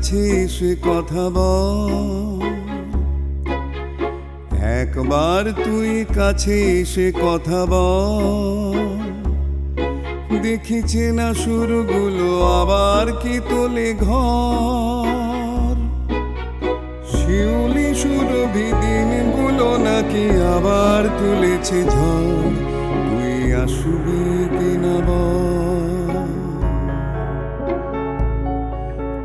কাছে এসে কথা বল, একবার তুই কাছে এসে কথা বল। দেখেছে না সুরগুলো আবার কি তোলে ঘর, শিউলি সুরভি দিনগুলো নাকি আবার তুলেছে ঝড়। তুই আসবি কিনা বল,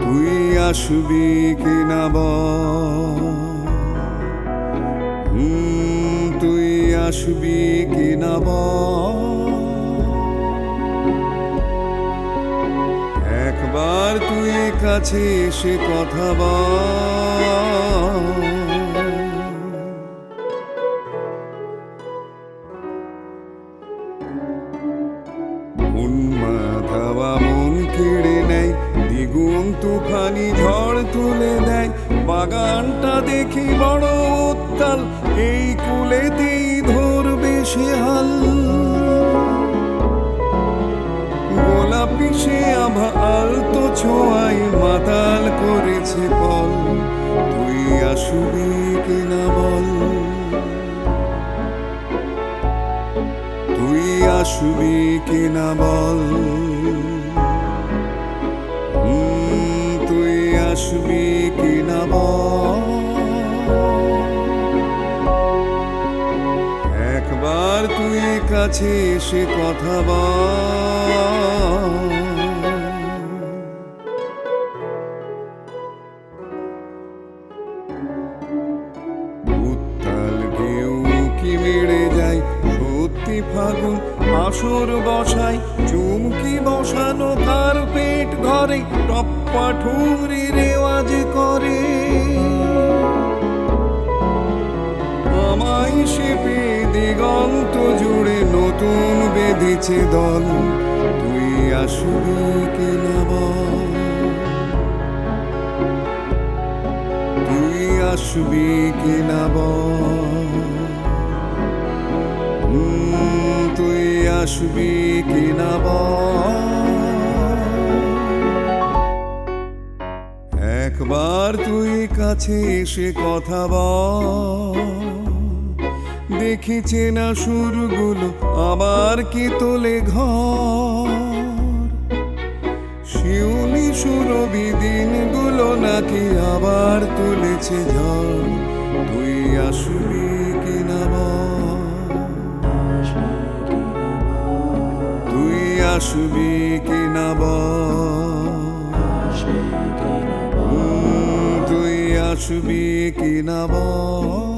তুই আসবি কিনা বল, তুই আসবি কিনা বল। একবার তুই কাছে এসে কথা বল। উন্মাদাওয়া মন কেড়ে নেয়, দ্বিগুণ তুফানি ঝড় তুলে দেয়। বাগানটা দেখি বড় উত্তাল, এই কুলেতেই ধরবে সে হাল। গোলাপি সে আভা আলতো ছোঁয়ায় মাতাল করেছে পল। তুই আসবি কিনা বল, তুই আসবি কিনা বল, তুই আসবি কিনা বল। একবার তুই কাছে এসে কথা বল। উত্তাল ঢেউ কি মেরে যায়, সত্যি ফাগুন আসর বসায়। চুমকি বসানো তার পেট ঘরে, টপ্পা ঠুংরি রেওয়াজ করে। আমায় শিপে দিগন্ত জুড়ে নতুন বেঁধেছে দল। তুই আসবি কিনা বল, তুই আসবি কিনা বল, তুই আসবি কিনা বল। একবার তুই কাছে এসে কথা বল। দেখেছে না সুরগুলো আবার কি তোলে ঘর, শিউলি সুরভি দিনগুলো নাকি আবার তুলেছে ঝড়। তুই আসবি কিনা বল, তুই আসবি কিনা বল, তুই আসবি কিনা বল।